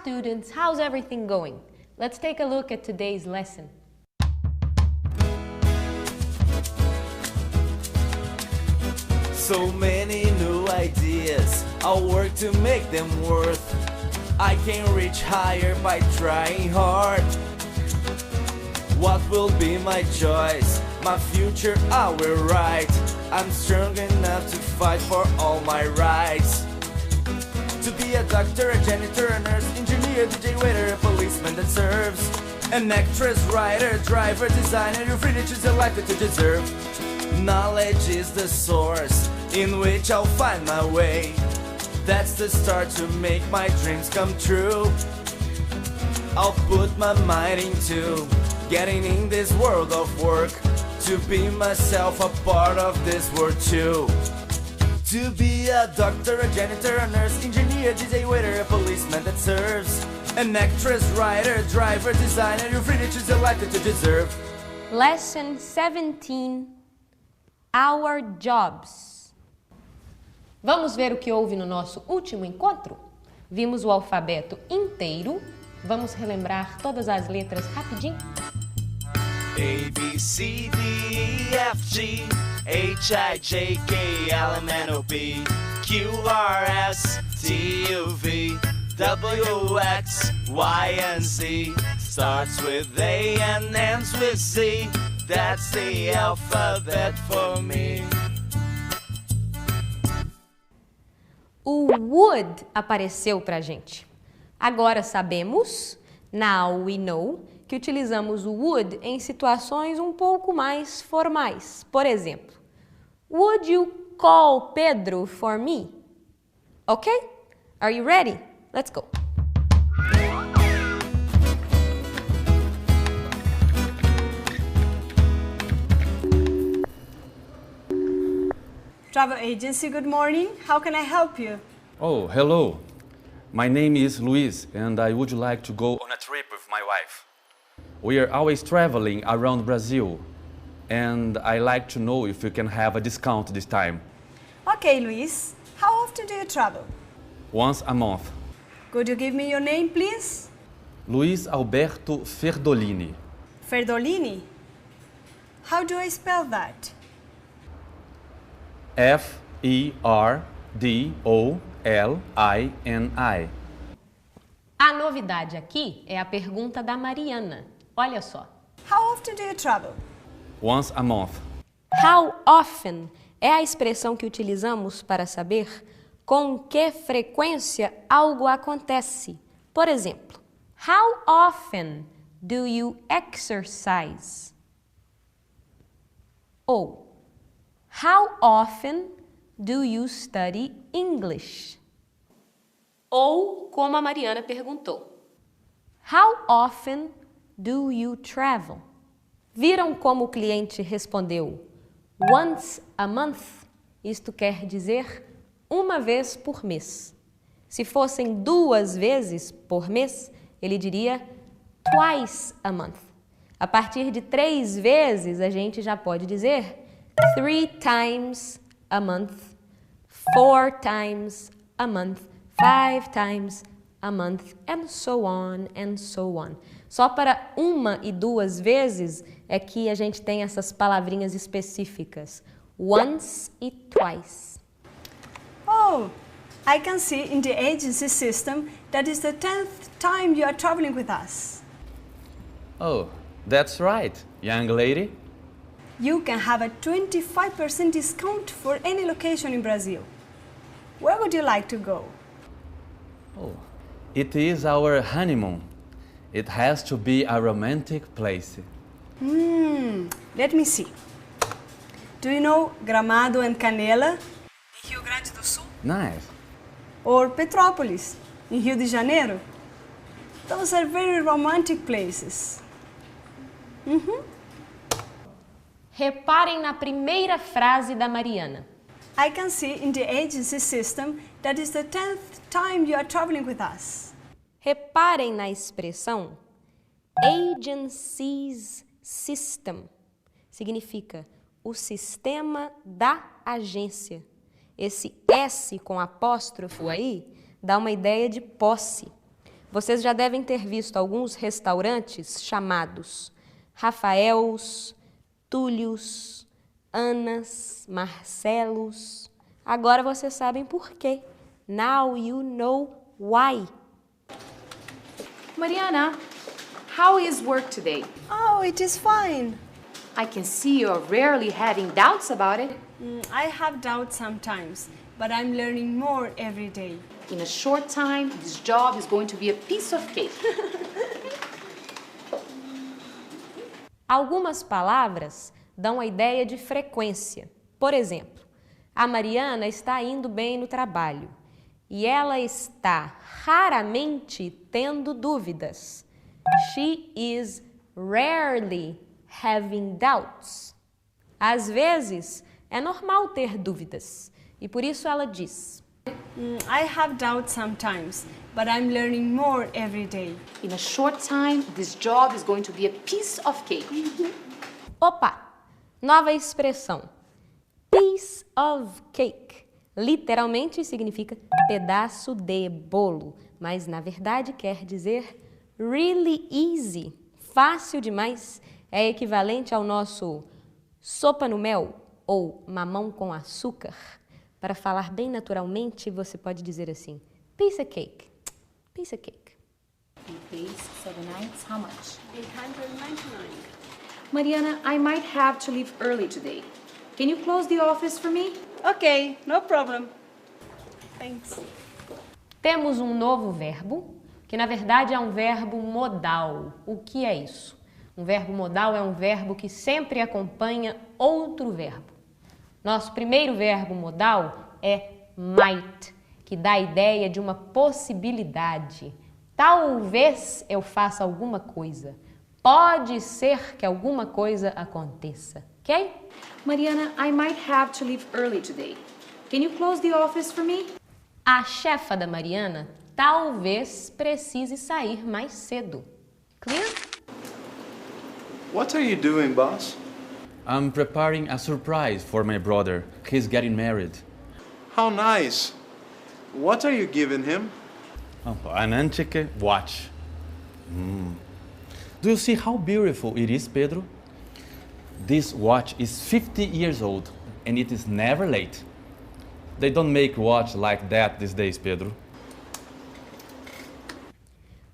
students, how's everything going? Let's take a look at today's lesson. So many new ideas, I'll work to make them worth. I can reach higher by trying hard. What will be my choice? My future I will write. I'm strong enough to fight for all my rights. To be a doctor, a janitor, a nurse, engineer, DJ, waiter, a policeman that serves. An actress, writer, driver, designer, you're free to choose a life that you deserve. Knowledge is the source in which I'll find my way. That's the start to make my dreams come true. I'll put my mind into getting in this world of work, to be myself a part of this world too. To be a doctor, a janitor, a nurse, engineer, DJ, waiter, a policeman that serves. An actress, writer, driver, designer, you're free to choose the life that you deserve. Lesson 17. Our jobs. Vamos ver o que houve no nosso último encontro? Vimos o alfabeto inteiro. Vamos relembrar todas as letras rapidinho? A, B, C, D, E, F, G, H, I, J, K, L, M, N, O, P, Q, R, S, T, U, V, W, X, Y, and Z. Starts with A and ends with Z. That's the alphabet for me. O would apareceu pra gente. Agora sabemos, now we know, que utilizamos o would em situações um pouco mais formais. Por exemplo, would you call Pedro for me? Okay? Are you ready? Let's go. Travel agency, good morning. How can I help you? Oh, hello. My name is Luis and I would like to go on a trip with my wife. We are always traveling around Brazil and I like to know if you can have a discount this time. Okay, Luis. How often do you travel? Once a month. Could you give me your name, please? Luis Alberto Ferdolini. Ferdolini. How do I spell that? F-E-R-D-O-L-I-N-I. A novidade aqui é a pergunta da Mariana. Olha só. How often do you travel? Once a month. How often é a expressão que utilizamos para saber com que frequência algo acontece. Por exemplo, how often do you exercise? Ou, how often do you study English? Ou, como a Mariana perguntou, how often do you travel? Viram como o cliente respondeu once a month? Isto quer dizer uma vez por mês. Se fossem 2 vezes por mês, ele diria twice a month. A partir de 3 vezes, a gente já pode dizer 3 times a month, 4 times a month, 5 times a month, and so on, and so on. Só para 1 e 2 vezes é que a gente tem essas palavrinhas específicas. Once e twice. Oh, I can see in the agency system that is the 10th time you are traveling with us. Oh, that's right, young lady. You can have a 25% discount for any location in Brazil. Where would you like to go? Oh, it is our honeymoon. It has to be a romantic place. Let me see. Do you know Gramado and Canela in Rio Grande do Sul? Nice. Or Petrópolis in Rio de Janeiro? Those are very romantic places. Reparem na primeira frase da Mariana. I can see in the agency system that is the 10th time you are traveling with us. Reparem na expressão agency's system. Significa o sistema da agência. Esse S com apóstrofo aí dá uma ideia de posse. Vocês já devem ter visto alguns restaurantes chamados Rafaels, Túlios, Anas, Marcelos. Agora vocês sabem por quê. Now you know why. Mariana, how is work today? Oh, it is fine. I can see you're rarely having doubts about it. I have doubts sometimes, but I'm learning more every day. In a short time, this job is going to be a piece of cake. Algumas palavras dão a ideia de frequência. Por exemplo, a Mariana está indo bem no trabalho e ela está raramente tendo dúvidas. She is rarely having doubts. Às vezes, é normal ter dúvidas e por isso ela diz: I have doubts sometimes, but I'm learning more every day. In a short time, this job is going to be a piece of cake. Opa! Nova expressão. Piece of cake. Literalmente significa pedaço de bolo, mas na verdade quer dizer really easy. Fácil demais. É equivalente ao nosso sopa no mel ou mamão com açúcar. Para falar bem naturalmente, você pode dizer assim: piece of cake. Piece of cake. 8 days, 7 nights, how much? 899. Mariana, I might have to leave early today. Can you close the office for me? Okay, no problem. Thanks. Temos um novo verbo, que na verdade é um verbo modal. O que é isso? Um verbo modal é um verbo que sempre acompanha outro verbo. Nosso primeiro verbo modal é might, que dá a ideia de uma possibilidade. Talvez eu faça alguma coisa. Pode ser que alguma coisa aconteça, ok? Mariana, I might have to leave early today. Can you close the office for me? A chefa da Mariana talvez precise sair mais cedo. Clear? What are you doing, boss? I'm preparing a surprise for my brother. He's getting married. How nice. What are you giving him? An antique watch. Do you see how beautiful it is, Pedro? This watch is 50 years old and it is never late. They don't make watch like that these days, Pedro.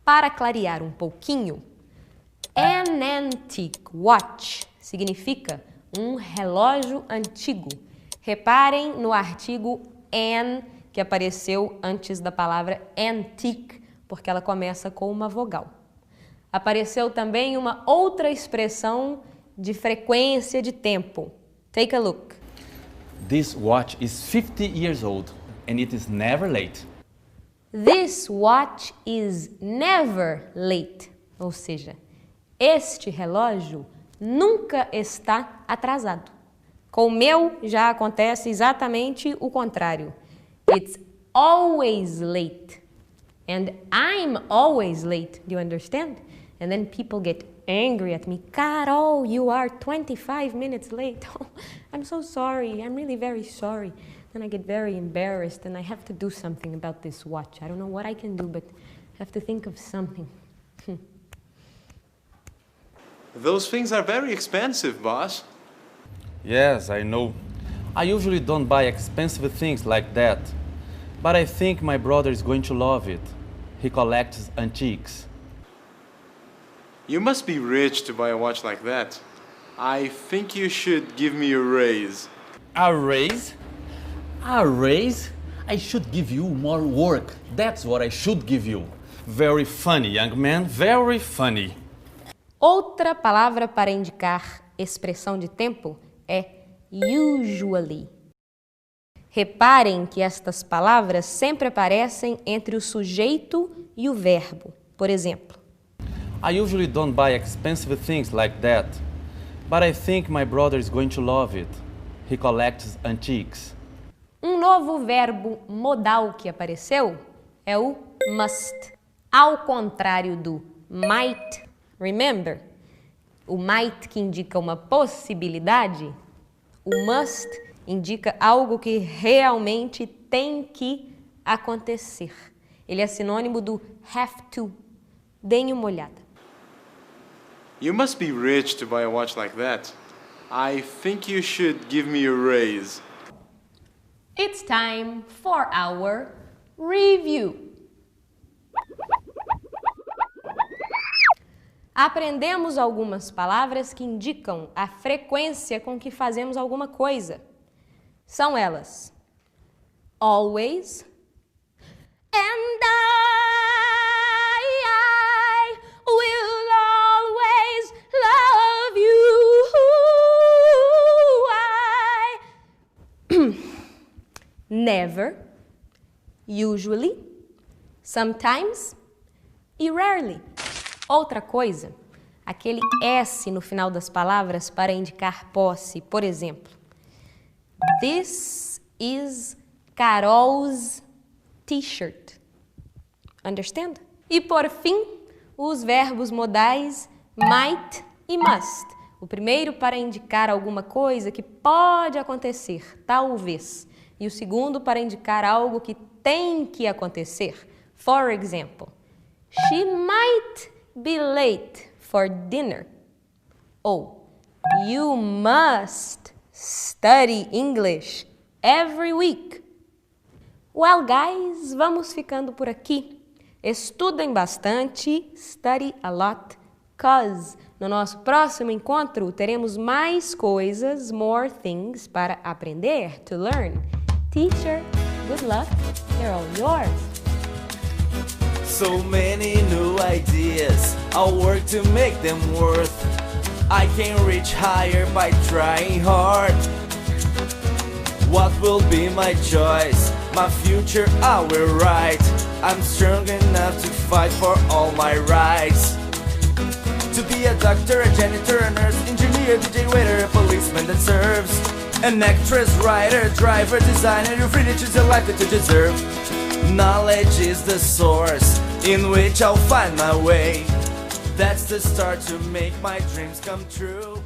Para clarear um pouquinho, an antique watch significa um relógio antigo. Reparem no artigo an, que apareceu antes da palavra antique, porque ela começa com uma vogal. Apareceu também uma outra expressão de frequência de tempo. Take a look. This watch is 50 years old and it is never late. This watch is never late. Ou seja, este relógio nunca está atrasado. Com o meu já acontece exatamente o contrário. It's always late. And I'm always late. Do you understand? And then people get angry at me. Carol, you are 25 minutes late. Oh, I'm so sorry. I'm really very sorry. Then I get very embarrassed and I have to do something about this watch. I don't know what I can do, but I have to think of something. Those things are very expensive, boss. Yes, I know. I usually don't buy expensive things like that. But I think my brother is going to love it. He collects antiques. You must be rich to buy a watch like that. I think you should give me a raise. A raise? A raise? I should give you more work. That's what I should give you. Very funny, young man. Very funny. Outra palavra para indicar expressão de tempo é usually. Reparem que estas palavras sempre aparecem entre o sujeito e o verbo. Por exemplo, I usually don't buy expensive things like that. But I think my brother is going to love it. He collects antiques. um novo verbo modal que apareceu é o must. Ao contrário do might, remember? O might que indica uma possibilidade, o must indica algo que realmente tem que acontecer. Ele é sinônimo do have to. Deem uma olhada. You must be rich to buy a watch like that. I think you should give me a raise. It's time for our review. Aprendemos algumas palavras que indicam a frequência com que fazemos alguma coisa. São elas: always, and I will always love you. Never, usually, sometimes e rarely. Outra coisa, aquele S no final das palavras para indicar posse. Por exemplo, this is Carol's t-shirt. Understand? E por fim, os verbos modais might e must. O primeiro para indicar alguma coisa que pode acontecer, talvez. E o segundo para indicar algo que tem que acontecer. For example, she might be late for dinner. Ou, you must study English every week. Well, guys, vamos ficando por aqui. Estudem bastante, study a lot, cause no nosso próximo encontro teremos mais coisas, more things para aprender, to learn. Teacher, good luck, they're all yours. So many new ideas, I'll work to make them worth. I can reach higher by trying hard. What will be my choice? My future I will write. I'm strong enough to fight for all my rights. To be a doctor, a janitor, a nurse, engineer, DJ, waiter, a policeman that serves. An actress, writer, driver, designer, you're free to choose a life that you deserve. Knowledge is the source in which I'll find my way. That's the start to make my dreams come true.